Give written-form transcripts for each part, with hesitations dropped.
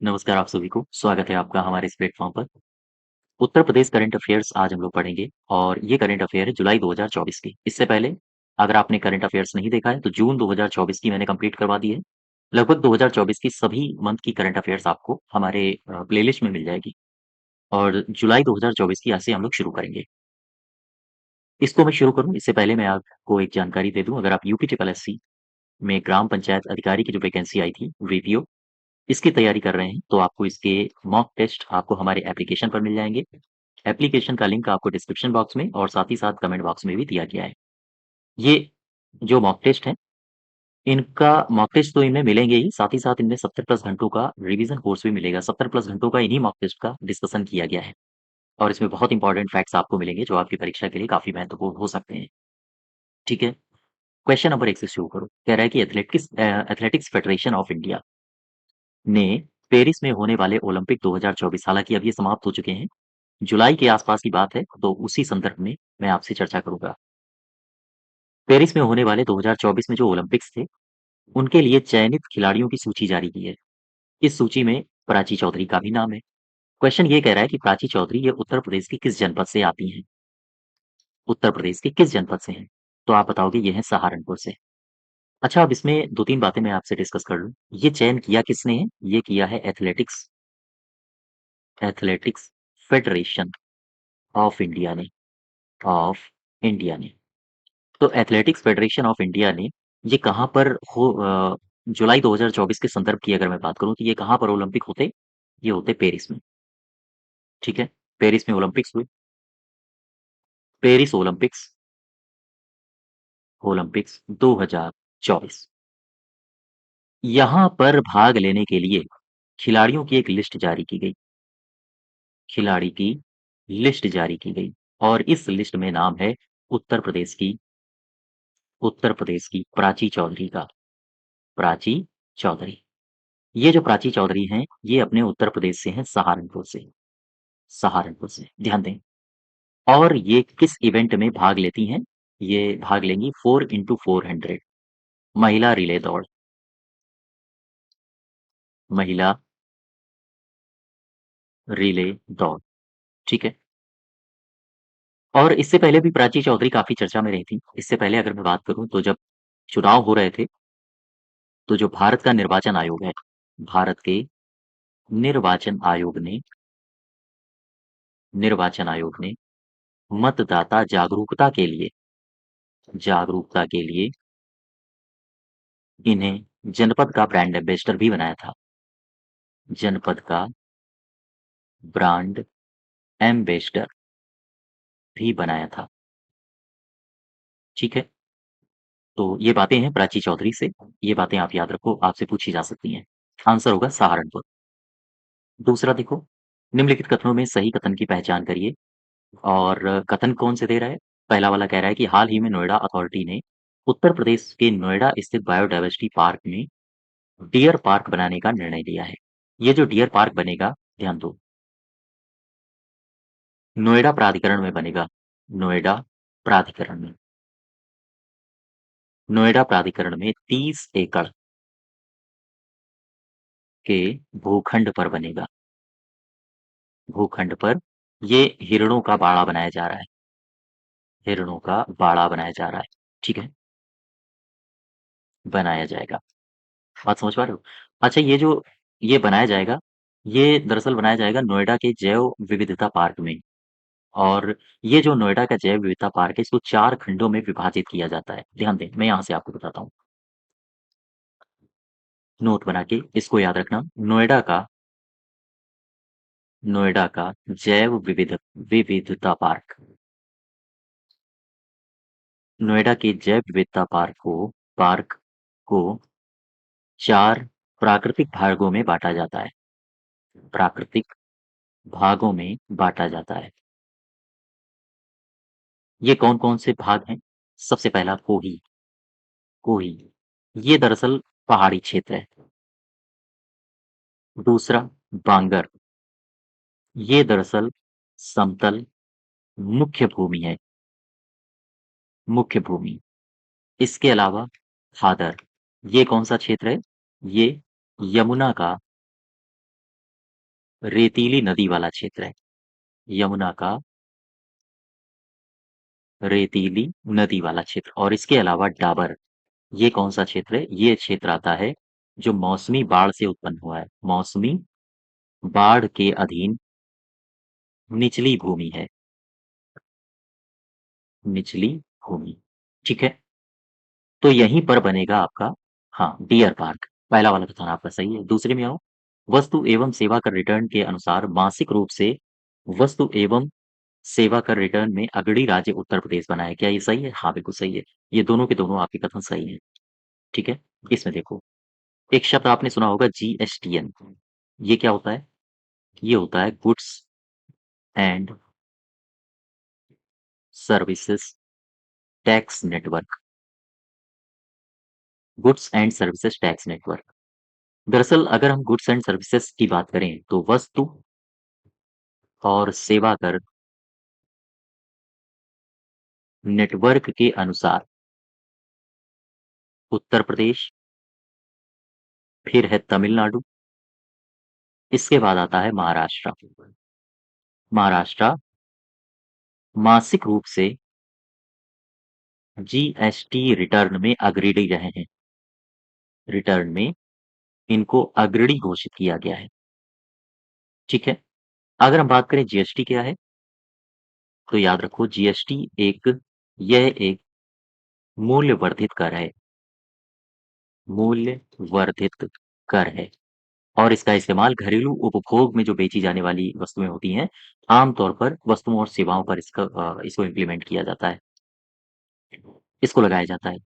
नमस्कार आप सभी को, स्वागत है आपका हमारे इस प्लेटफ़ॉर्म पर। उत्तर प्रदेश करंट अफ़ेयर्स आज हम लोग पढ़ेंगे और ये करंट अफ़ेयर है जुलाई 2024 की। इससे पहले अगर आपने करंट अफ़ेयर्स नहीं देखा है तो जून 2024 की मैंने कंप्लीट करवा दी है। लगभग 2024 की सभी मंथ की करंट अफ़ेयर्स आपको हमारे प्लेलिस्ट में मिल जाएगी और जुलाई 2024 की आज से हम लोग शुरू करेंगे। इसको मैं शुरू करूँ इससे पहले मैं आपको एक जानकारी दे दूँ, अगर आप यूपी ट्रिपल एससी में ग्राम पंचायत अधिकारी की जो वैकेंसी आई थी, वीपीओ, इसकी तैयारी कर रहे हैं, तो आपको इसके मॉक टेस्ट आपको हमारे एप्लीकेशन पर मिल जाएँगे। एप्लीकेशन का लिंक आपको डिस्क्रिप्शन बॉक्स में और साथ ही साथ कमेंट बॉक्स में भी दिया गया है। ये जो मॉक टेस्ट हैं, इनका मॉक टेस्ट तो इनमें मिलेंगे ही, साथ ही साथ इनमें 70 प्लस घंटों का रिवीजन कोर्स भी मिलेगा। 70 प्लस घंटों का इन्हीं मॉक टेस्ट का डिस्कशन किया गया है और इसमें बहुत इंपॉर्टेंट फैक्ट्स आपको मिलेंगे, जो आपकी परीक्षा के लिए काफ़ी महत्वपूर्ण हो सकते हैं। ठीक है? क्वेश्चन नंबर 1 से शुरू करो। कह रहा है कि एथलेटिक्स फेडरेशन ऑफ इंडिया ने पेरिस में होने वाले ओलंपिक 2024, हालाँकि अब ये समाप्त हो चुके हैं, जुलाई के आसपास की बात है, तो उसी संदर्भ में मैं आपसे चर्चा करूँगा। पेरिस में होने वाले 2024 में जो ओलंपिक्स थे, उनके लिए चयनित खिलाड़ियों की सूची जारी की है। इस सूची में प्राची चौधरी का भी नाम है। क्वेश्चन ये कह रहा है कि प्राची चौधरी ये उत्तर प्रदेश के किस जनपद से आती हैं? उत्तर प्रदेश के किस जनपद से हैं? तो आप बताओगे ये हैं सहारनपुर से। अच्छा, अब इसमें 2-3 बातें मैं आपसे डिस्कस कर लूँ। ये चयन किया किसने है? ये किया है एथलेटिक्स फेडरेशन ऑफ इंडिया ने ऑफ इंडिया ने। तो एथलेटिक्स फेडरेशन ऑफ इंडिया ने ये कहाँ पर जुलाई 2024 के संदर्भ की अगर मैं बात करूँ तो ये कहाँ पर ओलंपिक होते? ये होते पेरिस में, ठीक है? पेरिस में ओलंपिक्स हुए। Paris Olympics Olympics 2024। यहाँ पर भाग लेने के लिए खिलाड़ियों की एक लिस्ट जारी की गई। खिलाड़ी की लिस्ट जारी की गई और इस लिस्ट में नाम है उत्तर प्रदेश की उत्तर प्रदेश की प्राची चौधरी का। प्राची चौधरी। ये जो प्राची चौधरी हैं, ये अपने उत्तर प्रदेश से हैं, सहारनपुर से। सहारनपुर से, ध्यान दें। और ये किस इवेंट में भाग लेती हैं? ये भाग लेंगी 4 इंटू 400 महिला रिले दौड़। महिला रिले दौड़, ठीक है? और इससे पहले भी प्राची चौधरी काफ़ी चर्चा में रही थी। इससे पहले अगर मैं बात करूँ तो जब चुनाव हो रहे थे, तो जो भारत का निर्वाचन आयोग है, भारत के निर्वाचन आयोग ने निर्वाचन आयोग ने मतदाता जागरूकता के लिए इन्हें जनपद का ब्रांड एम्बेसडर भी बनाया था। जनपद का ब्रांड एम्बेसडर भी बनाया था, ठीक है? तो ये बातें हैं प्राची चौधरी से, ये बातें आप याद रखो, आपसे पूछी जा सकती हैं। आंसर होगा सहारनपुर। दूसरा देखो, निम्नलिखित कथनों में सही कथन की पहचान करिए और कथन कौन से दे रहा है? पहला वाला कह रहा है कि हाल ही में नोएडा अथॉरिटी ने उत्तर प्रदेश के नोएडा स्थित बायोडायवर्सिटी पार्क में डियर पार्क बनाने का निर्णय लिया है। ये जो डियर पार्क बनेगा, ध्यान दो, नोएडा प्राधिकरण में बनेगा। नोएडा प्राधिकरण में नोएडा प्राधिकरण में 30 एकड़ के भूखंड पर बनेगा। भूखंड पर ये हिरणों का बाड़ा बनाया जा रहा है। हिरणों का बाड़ा बनाया जा रहा है, ठीक है? बनाया जाएगा। बात समझ पा रहे हो? अच्छा, ये बनाया जाएगा, ये दरअसल बनाया जाएगा नोएडा के जैव विविधता पार्क में। और ये जो नोएडा का जैव विविधता पार्क है, इसको 4 खंडों में विभाजित किया जाता है। ध्यान दें, मैं यहाँ से आपको बताता हूँ। नोट बना के इसको याद रखना। नोएडा का विविधता पार्क। नोएडा के जैव विविधता पार्क को 4 प्राकृतिक भागों में बाँटा जाता है। प्राकृतिक भागों में बाँटा जाता है। ये कौन-कौन से भाग हैं? सबसे पहला कोही। कोही, ये दरअसल पहाड़ी क्षेत्र है। दूसरा बांगर, ये दरअसल समतल मुख्य भूमि है। मुख्य भूमि। इसके अलावा भादर, ये कौन-सा क्षेत्र है? ये यमुना का रेतीली नदी वाला क्षेत्र है। यमुना का रेतीली नदी वाला क्षेत्र और इसके अलावा डाबर, ये कौन-सा क्षेत्र है? ये क्षेत्र आता है जो मौसमी बाढ़ से उत्पन्न हुआ है। मौसमी बाढ़ के अधीन निचली भूमि है, निचली भूमि। ठीक है? तो यहीं पर बनेगा आपका हाँ, डियर पार्क। पहला वाला कथन आपका सही है। दूसरे में आओ, वस्तु एवं सेवा कर रिटर्न के अनुसार मासिक रूप से वस्तु एवं सेवा कर रिटर्न में अग्रणी राज्य उत्तर प्रदेश बना है। क्या ये सही है? हाँ, बिल्कुल सही है। ये दोनों के दोनों आपके कथन सही हैं। ठीक है? इसमें देखो, एक शब्द आपने सुना होगा जीएसटीएन। ये क्या होता है? ये होता है goods and services tax network. Goods and services tax network. दरअसल अगर हम गुड्स एंड सर्विसेज की बात करें तो वस्तु और सेवा कर नेटवर्क के अनुसार उत्तर प्रदेश, फिर है तमिलनाडु, इसके बाद आता है महाराष्ट्र। महाराष्ट्र मासिक रूप से जीएसटी रिटर्न में अग्रणी रहे हैं। रिटर्न में इनको अग्रणी घोषित किया गया है। ठीक है? अगर हम बात करें जीएसटी क्या है, तो याद रखो जीएसटी यह एक मूल्य वर्धित कर है। मूल्य वर्धित कर है और इसका इस्तेमाल घरेलू उपभोग में जो बेची जाने वाली वस्तुएं होती हैं, आमतौर पर वस्तुओं और सेवाओं पर इसको इम्प्लीमेंट किया जाता है। इसको लगाया जाता है।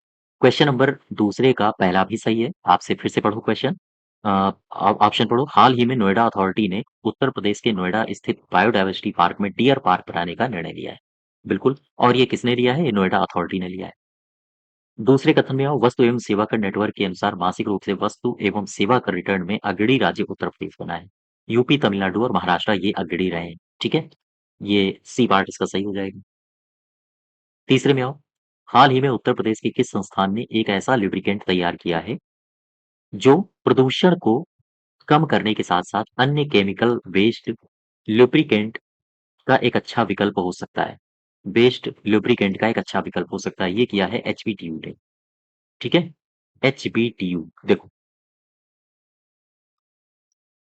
क्वेश्चन नंबर दूसरे का पहला भी सही है। आपसे फिर से पढ़ो क्वेश्चन। ऑप्शन पढ़ो। हाल ही में नोएडा अथॉरिटी ने उत्तर प्रदेश के नोएडा स्थित बायोडायवर्सिटी पार्क में डियर पार्क बनाने का निर्णय लिया है। बिल्कुल। और ये किसने लिया है? ये नोएडा अथॉरिटी ने लिया है। दूसरे कथन में आओ, वस्तु एवं सेवा कर नेटवर्क के अनुसार मासिक रूप से वस्तु एवं सेवा कर रिटर्न में अग्रणी राज्य उत्तर प्रदेश बना है। यूपी, तमिलनाडु और महाराष्ट्र ये अग्रणी रहे हैं। ठीक है? ये सी पार्ट इसका सही हो जाएगा। तीसरे में आओ, हाल ही में उत्तर प्रदेश के किस संस्थान ने एक ऐसा लुब्रिकेंट तैयार किया है जो प्रदूषण को कम करने के साथ-साथ अन्य केमिकल बेस्ड लुब्रिकेंट का एक अच्छा विकल्प हो सकता है। बेस्ड लुब्रिकेंट का एक अच्छा विकल्प हो सकता है। ये किया है एचबीटीयू ने। ठीक है? एचबीटीयू देखो,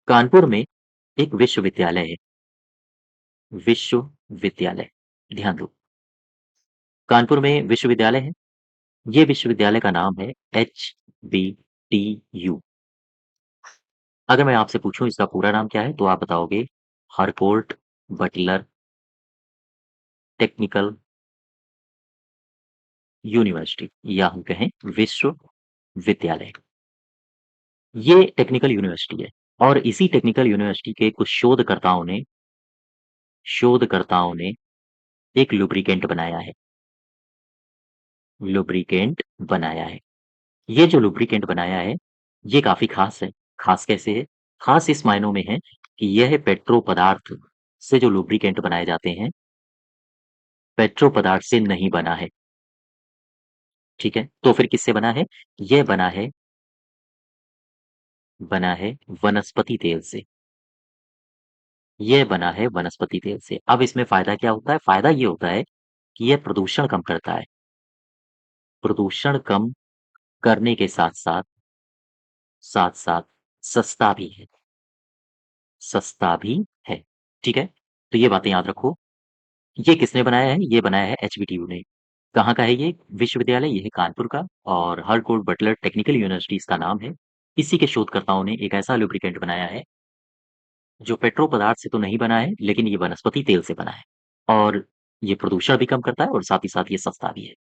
कानपुर में एक विश्वविद्यालय है। विश्वविद्यालय, ध्यान दो। कानपुर में विश्वविद्यालय है। ये विश्वविद्यालय का नाम है एचबीटीयू। अगर मैं आपसे पूछूं इसका पूरा नाम क्या है तो आप बताओगे हरकोर्ट बटलर टेक्निकल यूनिवर्सिटी या हम कहें विश्वविद्यालय। ये टेक्निकल यूनिवर्सिटी है और इसी टेक्निकल यूनिवर्सिटी के कुछ शोधकर्ताओं ने एक लुब्रिकेंट बनाया है। लुब्रिकेंट बनाया है। ये जो लुब्रिकेंट बनाया है, ये काफ़ी ख़ास है। ख़ास कैसे है? ख़ास इस मायनों में है कि यह पेट्रो पदार्थ से जो लुब्रिकेंट बनाए जाते हैं, पेट्रो पदार्थ से नहीं बना है। ठीक है? तो फिर किससे बना है? यह बना है वनस्पति तेल से। यह बना है वनस्पति तेल से। अब इसमें फ़ायदा क्या होता है? फ़ायदा ये होता है कि यह प्रदूषण कम करता है। प्रदूषण कम करने के साथ-साथ सस्ता भी है। सस्ता भी है। ठीक है? तो ये बातें याद रखो। ये किसने बनाया है? ये बनाया है एचबीटीयू ने। कहाँ का है ये विश्वविद्यालय? ये है कानपुर का और हरकोर्ट बटलर टेक्निकल यूनिवर्सिटी इसका नाम है। इसी के शोधकर्ताओं ने एक ऐसा लुब्रिकेंट बनाया है, जो पेट्रो पदार्थ से तो नहीं बना है, लेकिन ये वनस्पति तेल से बना है और ये प्रदूषण भी कम करता है और साथ ही साथ ये सस्ता भी है।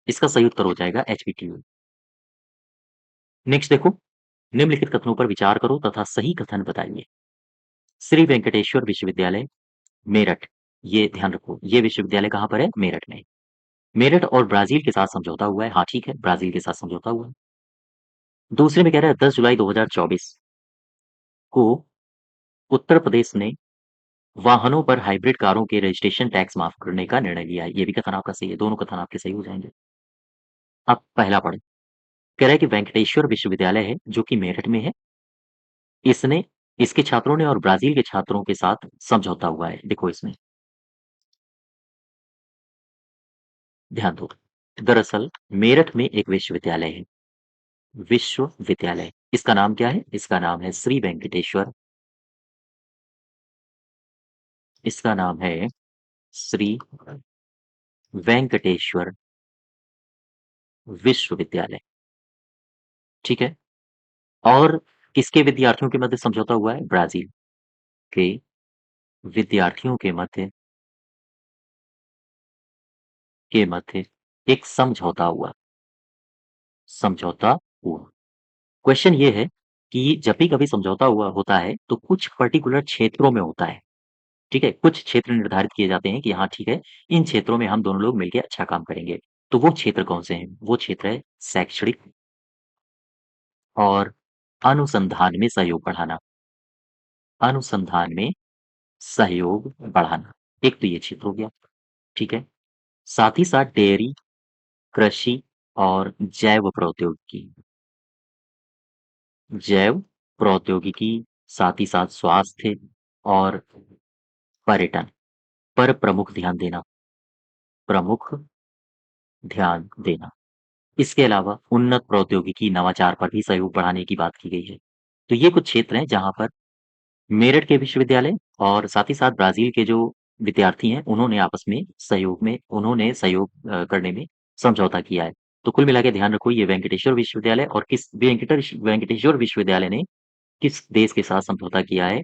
इसका सही उत्तर हो जाएगा एचबीटीयू। नेक्स्ट देखो, निम्नलिखित कथनों पर विचार करो तथा सही कथन बताइए। श्री वेंकटेश्वर विश्वविद्यालय मेरठ, ये ध्यान रखो, ये विश्वविद्यालय कहाँ पर है? मेरठ में। मेरठ और ब्राजील के साथ समझौता हुआ है। हाँ, ठीक है, ब्राजील के साथ समझौता हुआ है। दूसरे में कह रहा है 10 जुलाई 2024 को उत्तर प्रदेश ने वाहनों पर हाइब्रिड कारों के रजिस्ट्रेशन टैक्स माफ करने का निर्णय लिया है। ये भी कथन आपका सही है। दोनों कथन आपके सही हो जाएंगे। अब पहला पढ़ो। कह रहा है कि वेंकटेश्वर विश्वविद्यालय है जो कि मेरठ में है। इसने इसके छात्रों ने और ब्राज़ील के छात्रों के साथ समझौता हुआ है। देखो इसमें, ध्यान दो। दरअसल मेरठ में एक विश्वविद्यालय है, विश्वविद्यालय। इसका नाम क्या है? इसका नाम है श्री वेंकटेश्वर, इसका नाम है श्री वेंकटेश्वर विश्वविद्यालय, ठीक है? और किसके विद्यार्थियों के मध्य समझौता हुआ है? ब्राज़ील के विद्यार्थियों के मध्य एक समझौता हुआ। क्वेश्चन ये है कि जब भी कभी समझौता हुआ होता है, तो कुछ पर्टिकुलर क्षेत्रों में होता है, ठीक है? कुछ क्षेत्र निर्धारित किए जाते हैं कि हाँ, ठीक है, इन क्षेत्रों में हम दोनों लोग मिलके अच्छा काम करेंगे। तो वो क्षेत्र कौन-से हैं? वो क्षेत्र है शैक्षणिक और अनुसंधान में सहयोग बढ़ाना, अनुसंधान में सहयोग बढ़ाना। एक तो ये क्षेत्र हो गया, ठीक है? साथ ही साथ डेयरी, कृषि और जैव प्रौद्योगिकी, साथ ही साथ स्वास्थ्य और पर्यटन पर प्रमुख ध्यान देना। इसके अलावा उन्नत प्रौद्योगिकी नवाचार पर भी सहयोग बढ़ाने की बात की गई है। तो ये कुछ क्षेत्र हैं जहाँ पर मेरठ के विश्वविद्यालय और साथ ही साथ ब्राज़ील के जो विद्यार्थी हैं, उन्होंने सहयोग करने में समझौता किया है। तो कुल मिला के ध्यान रखो, ये वेंकटेश्वर विश्वविद्यालय और किस वेंकटेश्वर विश्वविद्यालय ने किस देश के साथ समझौता किया है?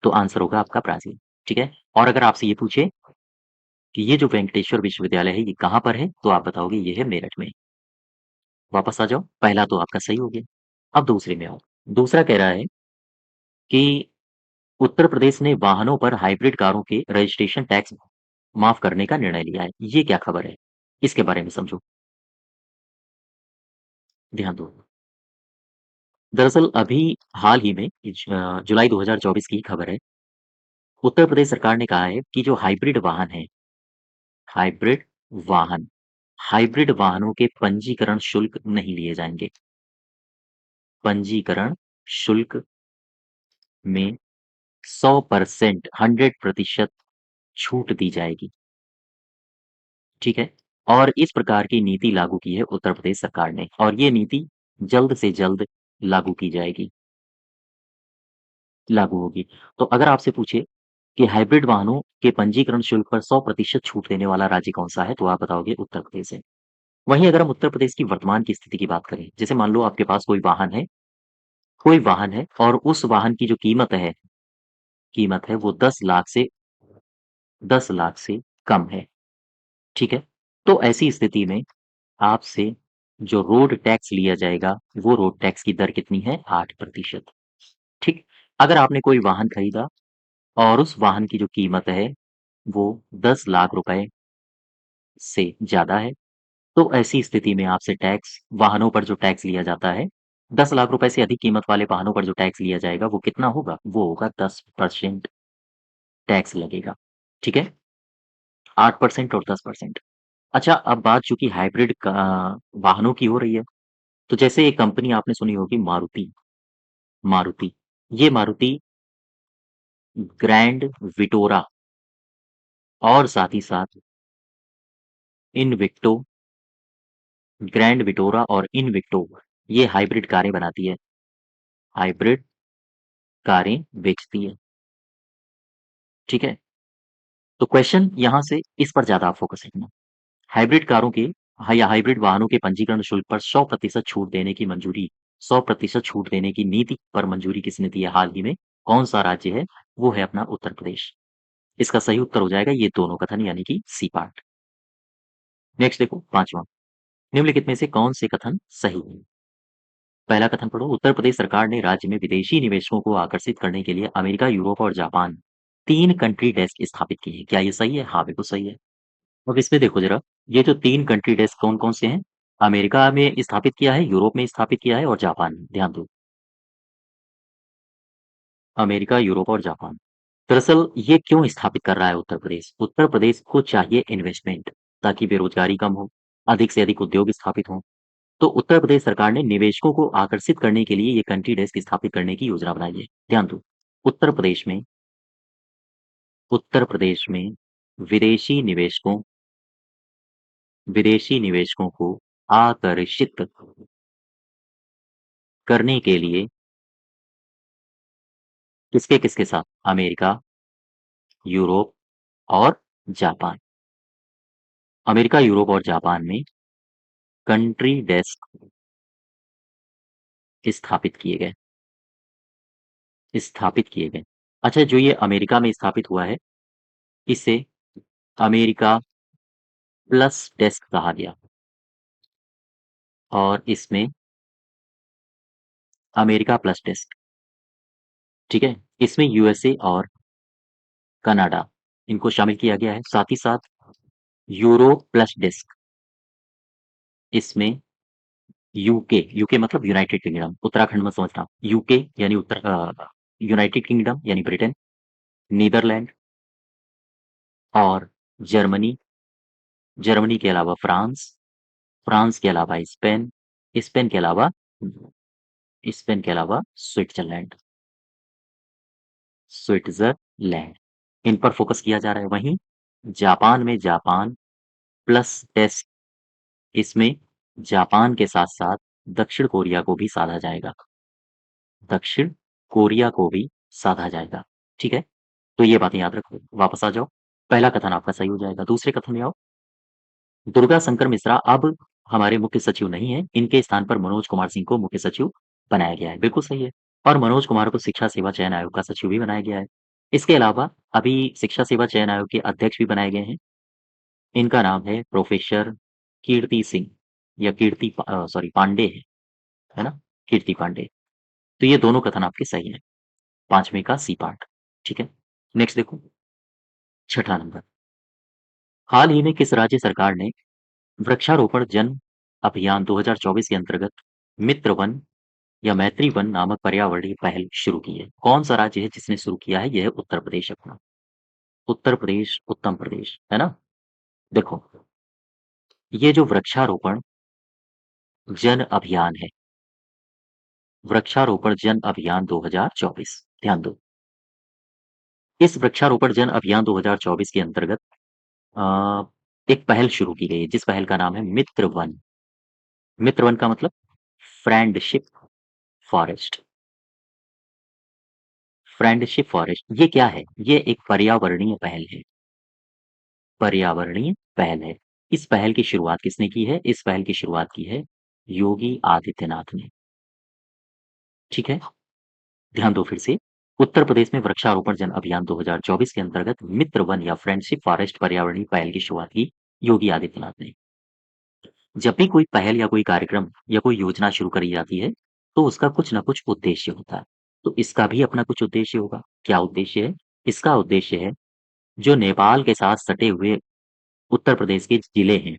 तो आंसर होगा आपका ब्राज़ील, ठीक है? और अगर आपसे ये पूछे कि ये जो वेंकटेश्वर विश्वविद्यालय है, ये कहाँ पर है? तो आप बताओगे ये है मेरठ में। वापस आ जाओ, पहला तो आपका सही हो गया। अब दूसरे में आओ। दूसरा कह रहा है कि उत्तर प्रदेश ने वाहनों पर हाइब्रिड कारों के रजिस्ट्रेशन टैक्स माफ करने का निर्णय लिया है। ये क्या खबर है? इसके बारे में समझो, ध्यान दो। दरअसल अभी हाल ही में जुलाई 2024 की खबर है। उत्तर प्रदेश सरकार ने कहा है कि जो हाइब्रिड वाहन हाइब्रिड वाहनों के पंजीकरण शुल्क नहीं लिए जाएँगे। पंजीकरण शुल्क में 100% 100% छूट दी जाएगी, ठीक है? और इस प्रकार की नीति लागू की है उत्तर प्रदेश सरकार ने और ये नीति जल्द से जल्द लागू की जाएगी, लागू होगी। तो अगर आपसे पूछे कि हाइब्रिड वाहनों के पंजीकरण शुल्क पर 100% छूट देने वाला राज्य कौन-सा है? तो आप बताओगे उत्तर प्रदेश है। वहीं अगर हम उत्तर प्रदेश की वर्तमान की स्थिति की बात करें, जैसे मान लो आपके पास कोई वाहन है और उस वाहन की जो कीमत है वो 10 लाख से कम है, ठीक है? तो ऐसी स्थिति में आपसे जो रोड टैक्स लिया जाएगा, वो रोड टैक्स की दर कितनी है? 8%, ठीक? अगर आपने कोई वाहन खरीदा और उस वाहन की जो कीमत है, वो 10 लाख रुपए से ज़्यादा है, तो ऐसी स्थिति में आपसे वाहनों पर जो टैक्स लिया जाता है, 10 लाख रुपए से अधिक कीमत वाले वाहनों पर जो टैक्स लिया जाएगा, वो कितना होगा? वो होगा 10% टैक्स लगेगा, ठीक है? 8% और 10%। अच्छा, अब बात चूँकि हाइब्रिड का वाहनों की हो रही है, तो जैसे एक कंपनी आपने सुनी होगी मारुति, मारुति। ये मारुति ग्रैंड विटोरा और साथ ही साथ इनविक्टो, ग्रैंड विटोरा और इनविक्टो ये हाइब्रिड कारें बनाती है, हाइब्रिड कारें बेचती है, ठीक है? तो क्वेश्चन यहाँ से इस पर ज़्यादा आप फ़ोकस रखना। हाइब्रिड कारों के या हाइब्रिड वाहनों के पंजीकरण शुल्क पर 100% छूट देने की मंजूरी 100% छूट देने की नीति पर मंजूरी किसने दी है हाल ही में? कौन-सा राज्य है? वो है अपना उत्तर प्रदेश। इसका सही उत्तर हो जाएगा ये दोनों कथन यानी कि सी पार्ट। नेक्स्ट देखो 5वां, निम्नलिखित में से कौन से कथन सही है? पहला कथन पढ़ो, उत्तर प्रदेश सरकार ने राज्य में विदेशी निवेशकों को आकर्षित करने के लिए अमेरिका, यूरोप और जापान 3 कंट्री डेस्क स्थापित किए हैं। क्या ये सही है? हाँ, बिल्कुल सही है। अब इसमें देखो ज़रा, ये जो 3 कंट्री डेस्क कौन-कौन से हैं? अमेरिका में स्थापित किया है, यूरोप में स्थापित किया है और जापान में। ध्यान दो, अमेरिका, यूरोप और जापान। दरअसल ये क्यों स्थापित कर रहा है उत्तर प्रदेश? उत्तर प्रदेश को चाहिए इन्वेस्टमेंट ताकि बेरोजगारी कम हो, अधिक से अधिक उद्योग स्थापित हों। तो उत्तर प्रदेश सरकार ने निवेशकों को आकर्षित करने के लिए ये कंट्री डेस्क स्थापित करने की योजना बनाई है। ध्यान दो, उत्तर प्रदेश में उत्तर प्रदेश में विदेशी निवेशकों विदेशी निवेशकों को आकर्षित करने के लिए किसके-किसके साथ? अमेरिका, यूरोप और जापान। अमेरिका, यूरोप और जापान में कंट्री डेस्क स्थापित किए गए स्थापित किए गए। अच्छा, जो ये अमेरिका में स्थापित हुआ है, इसे अमेरिका प्लस डेस्क कहा गया और इसमें अमेरिका प्लस डेस्क, ठीक है? इसमें यूएसए और कनाडा इनको शामिल किया गया है। साथ ही साथ यूरोप प्लस डेस्क, इसमें यूके मतलब यूनाइटेड किंगडम, उत्तराखंड में समझना। यूके यानी यूनाइटेड किंगडम यानी ब्रिटेन, नीदरलैंड और जर्मनी, जर्मनी के अलावा फ्रांस, फ्रांस के अलावा स्पेन, स्पेन के अलावा स्विट्जरलैंड, स्विट्जरलैंड, इन पर फोकस किया जा रहा है। वहीं जापान में जापान प्लस डेस्क, इसमें जापान के साथ-साथ दक्षिण कोरिया को भी साधा जाएगा। दक्षिण कोरिया को भी साधा जाएगा, ठीक है? तो ये बातें याद रखो। वापस आ जाओ, पहला कथन आपका सही हो जाएगा। दूसरे कथन में आओ। दुर्गा शंकर मिश्रा अब हमारे मुख्य सचिव नहीं है, इनके स्थान पर मनोज कुमार सिंह को मुख्य सचिव बनाया गया है। बिल्कुल सही है। और मनोज कुमार को शिक्षा सेवा चयन आयोग का सचिव भी बनाया गया है। इसके अलावा अभी शिक्षा सेवा चयन आयोग के अध्यक्ष भी बनाए गए हैं। इनका नाम है प्रोफेसर कीर्ति सिंह या सॉरी पांडे है ना? कीर्ति पांडे। तो ये दोनों कथन आपके सही हैं। 5वें का सी पार्ट, ठीक है? नेक्स्ट देखो, छठा नंबर। हाल ही में किस राज्य सरकार ने वृक्षारोपण जन अभियान 2024 के अंतर्गत मित्र वन या मैत्री वन नामक पर्यावरणीय पहल शुरू की है? कौन सा राज्य है जिसने शुरू किया है? यह है उत्तर प्रदेश अपना। उत्तर प्रदेश, उत्तम प्रदेश, है ना? देखो, ये जो वृक्षारोपण जन अभियान है, वृक्षारोपण जन अभियान 2024, ध्यान दो। इस वृक्षारोपण जन अभियान 2024 के अंतर्गत अ, एक पहल शुरू की गई है, जिस पहल का नाम है मित्र वन। मित्र वन का मतलब फ्रेंडशिप फॉरेस्ट। फ्रेंडशिप फॉरेस्ट ये क्या है? ये एक पर्यावरणीय पहल है। पर्यावरणीय पहल है। इस पहल की शुरुआत किसने की है? इस पहल की शुरुआत की है योगी आदित्यनाथ ने। ठीक है? ध्यान दो फिर से। उत्तर प्रदेश में वृक्षारोपण जन अभियान 2024 के अंतर्गत मित्र वन या फ्रेंडशिप फॉरेस्ट पर्यावरणीय पहल की शुरुआत की योगी आदित्यनाथ ने। जब भी कोई पहल या कोई कार्यक्रम या कोई योजना शुरू करी जाती है, तो उसका कुछ ना कुछ उद्देश्य होता है। तो इसका भी अपना कुछ उद्देश्य होगा। क्या उद्देश्य है? इसका उद्देश्य है, जो नेपाल के साथ सटे हुए उत्तर प्रदेश के जिले हैं,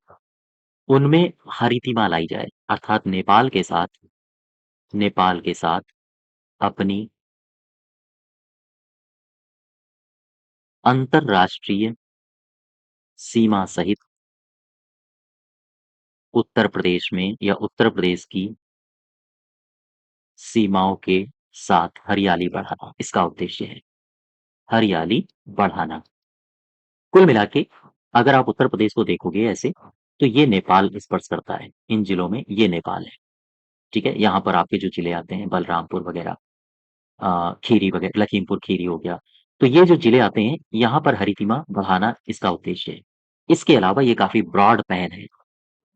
उनमें हरितिमा लाई जाए। अर्थात नेपाल के साथ अपनी अंतर्राष्ट्रीय सीमा सहित उत्तर प्रदेश में या उत्तर प्रदेश की सीमाओं के साथ हरियाली बढ़ाना, इसका उद्देश्य है। हरियाली बढ़ाना। कुल मिला के अगर आप उत्तर प्रदेश को देखोगे ऐसे, तो ये नेपाल स्पर्श करता है। इन जिलों में ये नेपाल है, ठीक है? यहाँ पर आपके जो जिले आते हैं बलरामपुर वगैरह, खीरी वगैरह, लखीमपुर खीरी हो गया। तो ये जो जिले आते हैं, यहाँ पर हरितिमा बढ़ाना इसका उद्देश्य है। इसके अलावा ये काफ़ी ब्रॉड पहल है।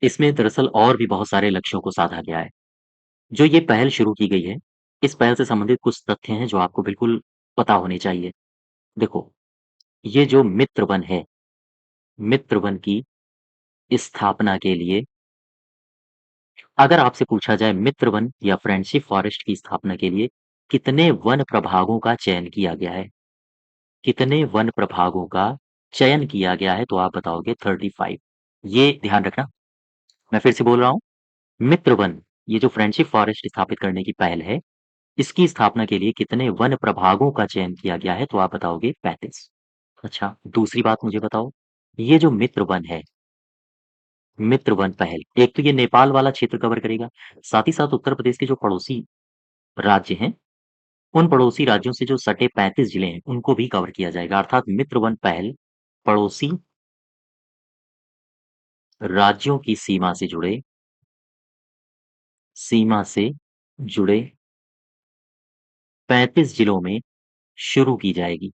इसमें दरअसल और भी बहुत सारे लक्ष्यों को साधा गया है। जो ये पहल शुरू की गई है, इस पहल से संबंधित कुछ तथ्य हैं जो आपको बिल्कुल पता होने चाहिए। देखो, ये जो मित्र वन है, मित्र वन की स्थापना के लिए अगर आपसे पूछा जाए मित्र वन या फ्रेंडशिप फॉरेस्ट की स्थापना के लिए कितने वन प्रभागों का चयन किया गया है? कितने वन प्रभागों का चयन किया गया है? तो आप बताओगे 35। ये ध्यान रखना, मैं फिर से बोल रहा हूँ, मित्र वन, ये जो फ्रेंडशिप फॉरेस्ट स्थापित करने की पहल है, इसकी स्थापना के लिए कितने वन प्रभागों का चयन किया गया है? तो आप बताओगे 35। अच्छा, दूसरी बात मुझे बताओ, ये जो मित्र वन है, मित्र वन पहल। एक तो ये नेपाल वाला क्षेत्र कवर करेगा, साथ ही साथ उत्तर प्रदेश के जो पड़ोसी राज्य हैं, उन पड़ोसी राज्यों से जो सटे 35 जिले हैं, उनको भी कवर किया जाएगा। अर्थात मित्र वन पहल पड़ोसी राज्यों की सीमा से जुड़े 35 जिलों में शुरू की जाएगी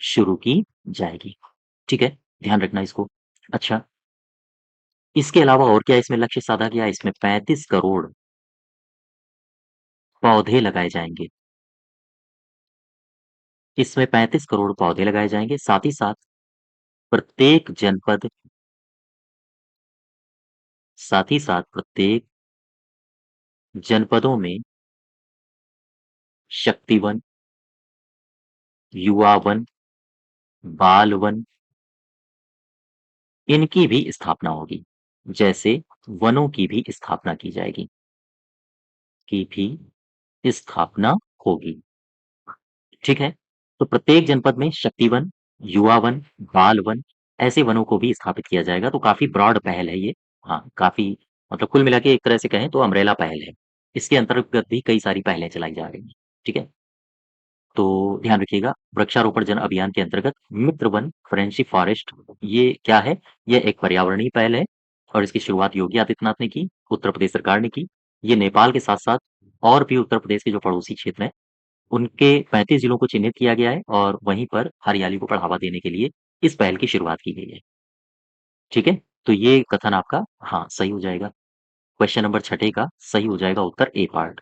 शुरू की जाएगी। ठीक है, ध्यान रखना इसको। अच्छा, इसके अलावा और क्या इसमें लक्ष्य साधा गया है? इसमें 35 करोड़ पौधे लगाए जाएँगे। इसमें 35 करोड़ पौधे लगाए जाएँगे, साथ ही साथ प्रत्येक जनपद साथ ही साथ प्रत्येक जनपदों में शक्ति वन, युवा वन, बाल वन, इनकी भी स्थापना होगी। जैसे वनों की भी स्थापना की जाएगी, की भी स्थापना होगी। ठीक है? तो प्रत्येक जनपद में शक्ति वन, युवा वन, बाल वन, ऐसे वनों को भी स्थापित किया जाएगा। तो काफ़ी ब्रॉड पहल है ये। हाँ, काफ़ी मतलब कुल मिला के एक तरह से कहें तो अम्ब्रेला पहल है। इसके अंतर्गत भी कई सारी पहलें चलाई जा रही हैं। ठीक है? तो ध्यान रखिएगा, वृक्षारोपण जन अभियान के अंतर्गत मित्र वन फ्रेंडशिप फॉरेस्ट, ये क्या है? ये एक पर्यावरणीय पहल है और इसकी शुरुआत योगी आदित्यनाथ ने की, उत्तर प्रदेश सरकार ने की। ये नेपाल के साथ-साथ और भी उत्तर प्रदेश के जो पड़ोसी क्षेत्र हैं, उनके 35 जिलों को चिन्हित किया गया है और वहीं पर हरियाली को बढ़ावा देने के लिए इस पहल की शुरुआत की गई है। ठीक है? तो ये कथन आपका हाँ, सही हो जाएगा। क्वेश्चन नंबर 6 का सही हो जाएगा उत्तर ए पार्ट।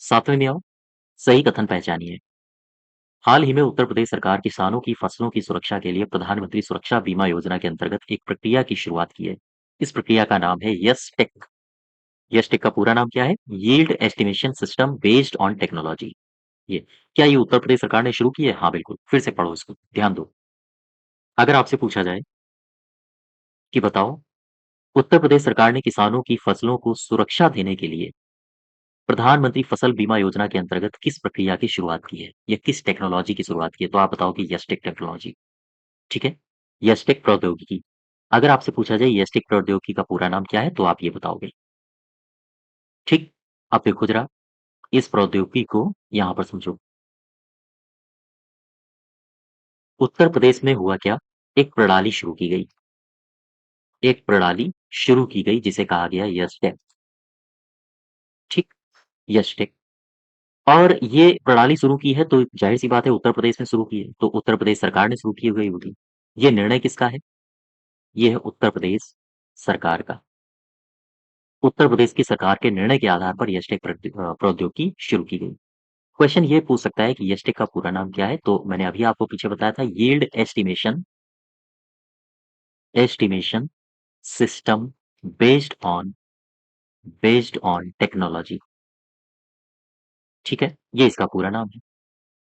7वें में आओ, सही कथन पहचानिए। हाल ही में उत्तर प्रदेश सरकार किसानों की फसलों की सुरक्षा के लिए प्रधानमंत्री सुरक्षा बीमा योजना के अंतर्गत एक प्रक्रिया की शुरुआत की है। इस प्रक्रिया का नाम है यस टेक। यस टेक का पूरा नाम क्या है? Yield estimation system based on technology. ये क्या ये उत्तर प्रदेश सरकार ने शुरू की है? हाँ, बिल्कुल। फिर से पढ़ो इसको, ध्यान दो। अगर आपसे पूछा जाए कि बताओ, उत्तर प्रदेश सरकार ने किसानों की फसलों को सुरक्षा देने के लिए प्रधानमंत्री फसल बीमा योजना के अंतर्गत किस प्रक्रिया की शुरुआत की है? या किस टेक्नोलॉजी की शुरुआत की है? तो आप बताओ कि यस टेक टेक्नोलॉजी। ठीक है? यस्टिक प्रौद्योगिकी। अगर आपसे पूछा जाए यस्टिक प्रौद्योगिकी का पूरा नाम क्या है? तो आप ये बताओगे। ठीक? अब देखो जरा इस प्रौद्योगिकी को यहाँ पर समझो। उत्तर प्रदेश में हुआ क्या? एक प्रणाली शुरू की गई। एक प्रणाली शुरू की गई जिसे कहा गया यस्टेक। ठीक? यस्टेक। और ये प्रणाली शुरू की है तो ज़ाहिर-सी बात है उत्तर प्रदेश में शुरू की है, तो उत्तर प्रदेश सरकार ने शुरू की गई होगी। ये निर्णय किसका है? ये है उत्तर प्रदेश सरकार का। उत्तर प्रदेश की सरकार के निर्णय के आधार पर यस्टेक प्रौद्योगिकी शुरू की गई। क्वेश्चन ये पूछ सकता है कि यस्टिक का पूरा नाम क्या है? तो मैंने अभी आपको पीछे बताया था yield estimation system based on technology. ठीक है? ये इसका पूरा नाम है।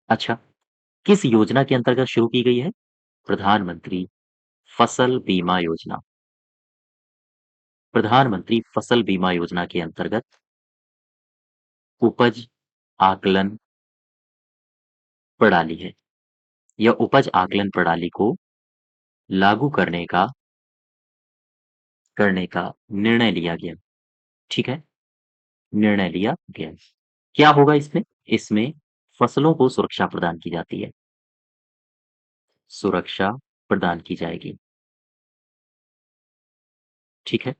अच्छा, किस योजना के अंतर्गत शुरू की गई है? प्रधानमंत्री फसल बीमा योजना। प्रधानमंत्री फसल बीमा योजना के अंतर्गत उपज आकलन प्रणाली है। यह उपज आकलन प्रणाली को लागू करने का निर्णय लिया गया। ठीक है? निर्णय लिया गया। क्या होगा इसमें? इसमें फसलों को सुरक्षा प्रदान की जाती है। सुरक्षा प्रदान की जाएगी। ठीक है?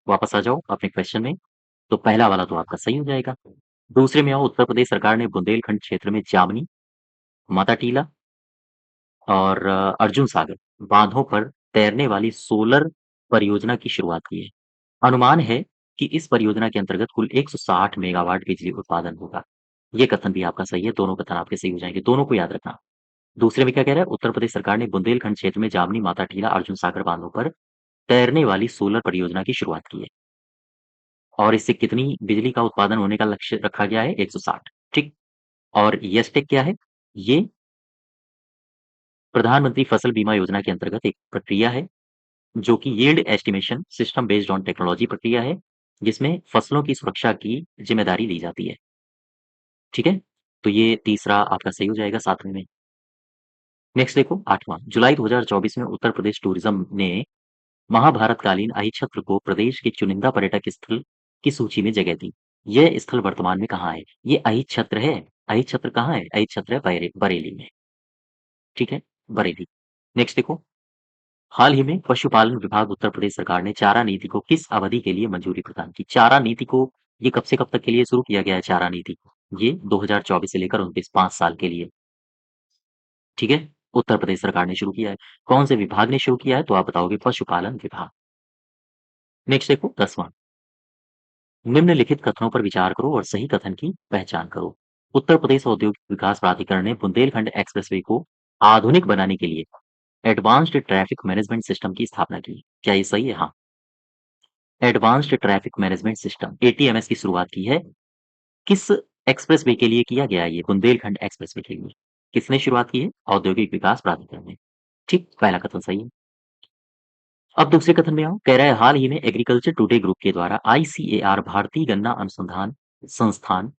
वापस आ जाओ अपने क्वेश्चन में। तो पहला वाला तो आपका सही हो जाएगा। दूसरे में आओ, उत्तर प्रदेश सरकार ने बुंदेलखंड क्षेत्र में जामनी, माताटीला और अर्जुन सागर बांधों पर तैरने वाली सोलर परियोजना की शुरुआत की है। अनुमान है कि इस परियोजना के अंतर्गत कुल 160 मेगावाट बिजली उत्पादन होगा। ये कथन भी आपका सही है, दोनों कथन आपके सही हो जाएँगे, दोनों को याद रखना। दूसरे में क्या कह रहा है? उत्तर प्रदेश सरकार ने बुंदेलखंड क्षेत्र में जामनी, माताटीला, अर्जुन सागर बांधों पर तैरने वाली सोलर परियोजना की शुरुआत की है और इससे कितनी बिजली का उत्पादन होने का लक्ष्य रखा गया है? 160। ठीक? और येस्टेक क्या है? ये प्रधानमंत्री फसल बीमा योजना के अंतर्गत एक प्रक्रिया है, जो कि yield estimation system based on technology प्रक्रिया है, जिसमें फसलों की सुरक्षा की जिम्मेदारी ली जाती है। ठीक है? तो ये तीसरा आपका सही हो जाएगा 7वें में। नेक्स्ट देखो 8वां, जुलाई 2024 में उत्तर प्रदेश टूरिज्म ने महाभारतकालीन अहिच्छत्र को प्रदेश के चुनिंदा पर्यटक स्थल की सूची में जगह दी। यह स्थल वर्तमान में कहाँ है? ये अहिच्छत्र है। अहिच्छत्र कहाँ है? अहिच्छत्र है बरेली में। ठीक है, बरेली। नेक्स्ट देखो, हाल ही में पशुपालन विभाग उत्तर प्रदेश सरकार ने चारा नीति को किस अवधि के लिए मंजूरी प्रदान की? चारा नीति को ये कब से कब तक के लिए शुरू किया गया है चारा नीति? ये 2024 से लेकर 29, 5 साल के लिए। ठीक है, उत्तर प्रदेश सरकार ने शुरू किया है। कौन से विभाग ने शुरू किया है? तो आप बताओगे पशुपालन विभाग। नेक्स्ट देखो 10वां, निम्नलिखित कथनों पर विचार करो और सही कथन की पहचान करो। उत्तर प्रदेश औद्योगिक विकास प्राधिकरण ने बुंदेलखंड एक्सप्रेसवे को आधुनिक बनाने के लिए एडवांस्ड ट्रैफिक मैनेजमेंट सिस्टम की स्थापना की। क्या ये सही है? हाँ। एडवांस्ड ट्रैफिक मैनेजमेंट सिस्टम एटीएमएस की शुरुआत की है किस एक्सप्रेसवे के लिए किया गया? ये बुंदेलखंड एक्सप्रेसवे के लिए किसने शुरुआत की है? औद्योगिक विकास प्राधिकरण ने। ठीक, पहला कथन सही है। अब दूसरे कथन में आओ, कह रहा है हाल ही में एग्रीकल्चर टुडे ग्रुप के द्वारा आईसीएआर भारतीय गन्ना अनुसंधान संस्थान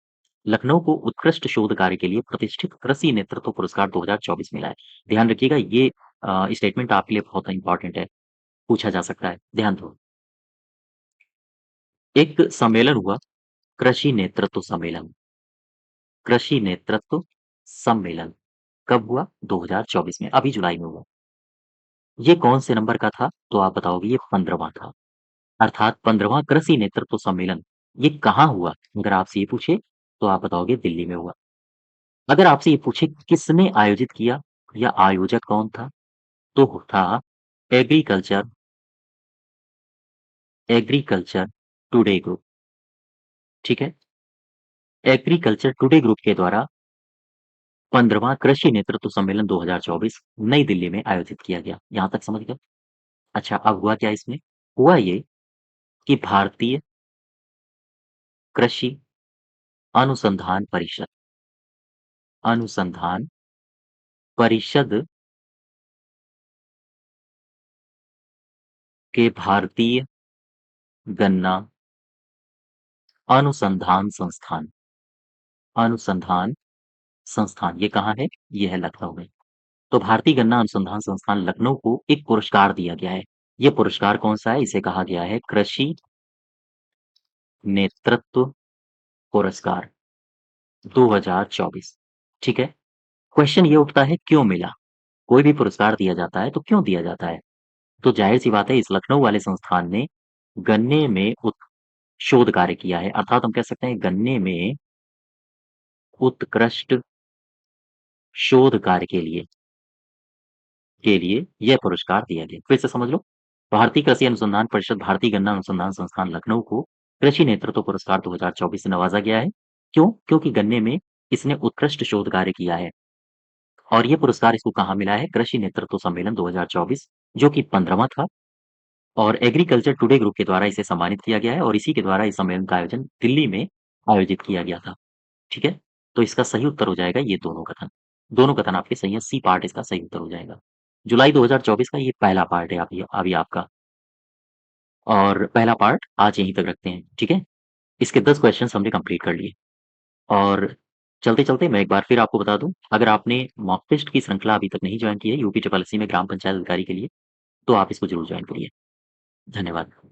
लखनऊ को उत्कृष्ट शोध कार्य के लिए प्रतिष्ठित कृषि नेतृत्व पुरस्कार 2024 मिला है। ध्यान रखिएगा, ये स्टेटमेंट आपके लिए बहुत इंपॉर्टेंट है, पूछा जा सकता है। ध्यान दो, एक सम्मेलन हुआ, कृषि नेतृत्व सम्मेलन। कृषि नेतृत्व सम्मेलन कब हुआ? 2024 में, अभी जुलाई में हुआ। ये कौन से नंबर का था? तो आप बताओगे ये 15वां था। अर्थात 15वां कृषि नेतृत्व सम्मेलन ये कहाँ हुआ? अगर आपसे ये पूछे तो आप बताओगे दिल्ली में हुआ। अगर आपसे ये पूछे किसने आयोजित किया या आयोजक कौन था, तो था एग्रीकल्चर एग्रीकल्चर टुडे ग्रुप। ठीक है, एग्रीकल्चर टुडे ग्रुप के द्वारा 15वां कृषि नेतृत्व सम्मेलन 2024 नई दिल्ली में आयोजित किया गया। यहां तक समझ गए? अच्छा, अब हुआ क्या इसमें? हुआ ये कि भारतीय कृषि अनुसंधान परिषद अनुसंधान परिषद के भारतीय गन्ना अनुसंधान संस्थान अनुसंधान संस्थान ये कहाँ है? ये है लखनऊ में। तो भारतीय गन्ना अनुसंधान संस्थान लखनऊ को एक पुरस्कार दिया गया है। ये पुरस्कार कौन सा है? इसे कहा गया है कृषि नेतृत्व पुरस्कार 2024। ठीक है, क्वेश्चन ये उठता है क्यों मिला? कोई भी पुरस्कार दिया जाता है तो क्यों दिया जाता है? तो जाहिर सी बात है, इस लखनऊ वाले संस्थान ने गन्ने में शोध कार्य किया है, अर्थात हम कह सकते हैं गन्ने में उत्कृष्ट शोध कार्य के लिए यह पुरस्कार दिया गया। फिर से समझ लो, भारतीय कृषि अनुसंधान परिषद भारतीय गन्ना अनुसंधान संस्थान लखनऊ को कृषि नेतृत्व पुरस्कार 2024 से नवाजा गया है। क्यों? क्योंकि गन्ने में इसने उत्कृष्ट शोध कार्य किया है। और ये पुरस्कार इसको कहाँ मिला है? कृषि नेतृत्व सम्मेलन 2024, जो कि 15वां था। और एग्रीकल्चर टुडे ग्रुप के द्वारा इसे सम्मानित किया गया है और इसी के द्वारा इस सम्मेलन का आयोजन दिल्ली में आयोजित किया गया था। ठीक है, तो इसका सही उत्तर हो जाएगा ये दोनों कथन। दोनों कथन आपके सही है, सी पार्ट इसका सही उत्तर हो जाएगा। जुलाई 2024 का ये पहला पार्ट है अभी आपका, और पहला पार्ट आज यहीं तक रखते हैं। ठीक है, इसके 10 क्वेश्चन हमने कंप्लीट कर लिए। और चलते-चलते मैं एक बार फिर आपको बता दूं, अगर आपने मॉक टेस्ट की श्रृंखला अभी तक नहीं ज्वाइन की है यूपी ट्रिपल एससी में ग्राम पंचायत अधिकारी के लिए, तो आप इसको जरूर ज्वाइन करिए। धन्यवाद।